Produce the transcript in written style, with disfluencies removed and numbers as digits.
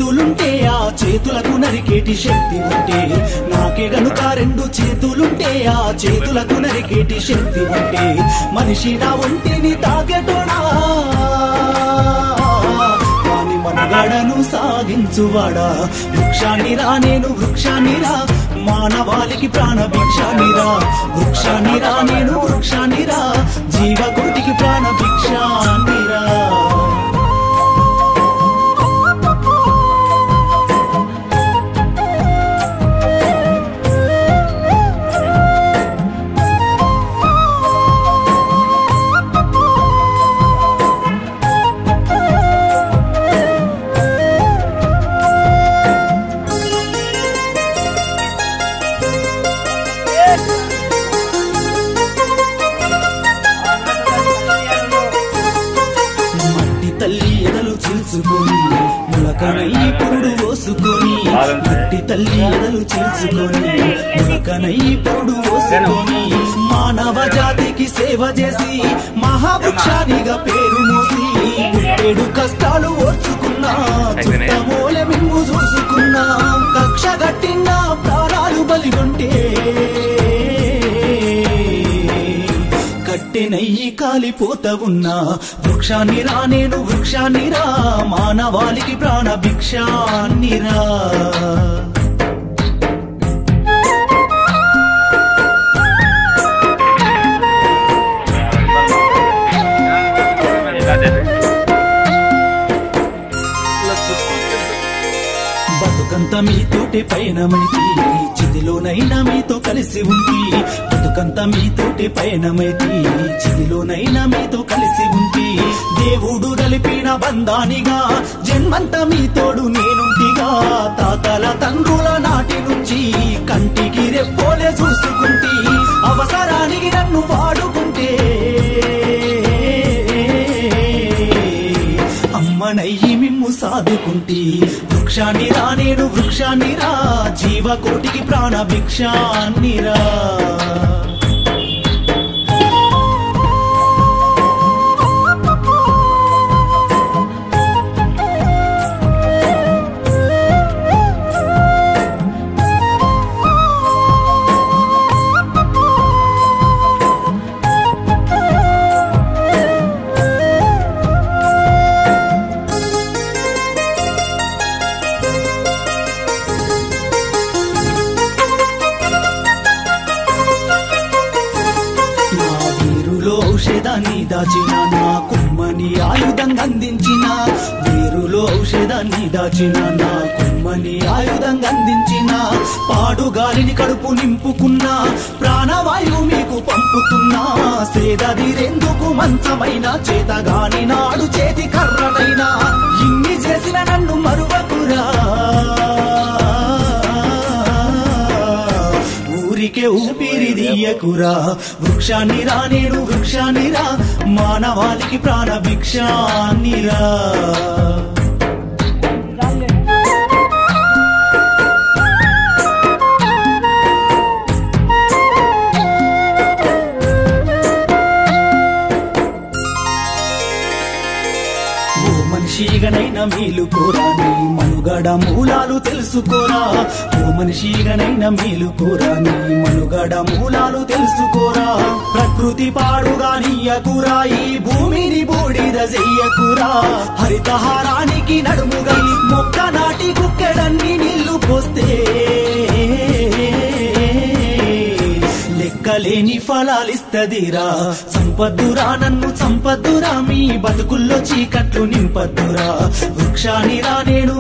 చేతులుంటే ఆ చేతులకు నరికేటి శక్తి ఉంటే, నాకే గనుక రెండు చేతులుంటే ఆ చేతులకు నరికేటి శక్తి ఉంటే, మనిషి నా ఒంటిని తాకెటోడా వాని మనగాడను సాగించువాడా. వృక్షాన్నిరా నేను వృక్షాన్నిరా, మానవాళికి ప్రాణ భిక్షాన్నిరా. వృక్షాన్నిరా నేను వృక్షాన్నిరా, జీవకోటికి ప్రాణ భిక్షాన్నిరా. తల్లి ఎదలు చీల్చుకొని ములకనై పురుడు పోసుకొని, మట్టి తల్లి ఎదలు చీల్చుకొని ములకనై పురుడు పోసుకొని, మానవ జాతికి సేవ చేసి మహావృక్షానిగా పేరు మోసి, ఏడు కష్టాలు ఓర్చుకున్నా చుట్టమూలె మిమ్ము చూసుకున్నా, కక్ష గట్టిన ప్రాణాలు బలిగొంటే కట్టెనయ్యి కాలిపోత ఉన్నా. వృక్షాన్నిరా నేను వృక్షాన్నిరా, మానవాళికి ప్రాణ భిక్షాన్నిరా. బతుకంత మీతోటి పయనమైతి, చిదిలోనైనా మీతో కలిసి ఉంటి. బతుకంత మీతోటి పయనమైతి, చిదిలోనైనా మీతో కలిసి ఉంటి. దేవుడు కలిపిన బంధానిగా జన్మంత మీతోడు నేనుంటిగా. తాతల తండ్రుల నాటి నుంచి కంటికి రెప్పోలే చూసుకుంటి, అవసరానికి నన్ను వాడుకుంటే అమ్మనయ్యి మిమ్ము సాదుకుంటి. వృక్షాన్నిరా నేను వృక్షాన్నిరా, జీవకోటికి ప్రాణ భిక్షాన్నిరా. ఔషధాన్ని దాచిన నా కుమ్మని ఆయుధంగా అందించిన, వేరులో ఔషధాన్ని దాచిన నా కుమ్మని ఆయుధంగా అందించిన, పాడుగాలిని కడుపు నింపుకున్న ప్రాణవాయువు మీకు పంపుతున్నా. సేదదీరెందుకు మంచమైన చేతగాని నాడు చేతి కర్రనైనా, ఇన్ని చేసిన నన్ను మరువకురా. ఊరికే ఊపిరిదియ్యకురా. వృక్షాన్నిరా నేను వృక్షాన్నిరా, మానవాళికి ప్రాణ భిక్షాన్నిరా. మనిషిగనైనా మేలుకోరా, నీ మనుగడ మూలాలు తెలుసుకోరా. ఓ మనిషిగనైనా మేలుకోరా, నీ మనుగడ మూలాలు తెలుసుకోరా. ప్రకృతి పాడుగా నీయకురా, ఈ భూమిని బూడిద చెయ్యకురా. హరితహారానికి నడుముగా మొక్క నాటి కుక్కెడన్ని నీళ్లు పోస్తే లెక్కలేని ఫలాలిస్తదిరా. సంపద్దురా నన్ను సంపద్దురా, మీ బతుకుల్లో చీకట్లు నింపద్దురా. వృక్షాన్నిరా నేను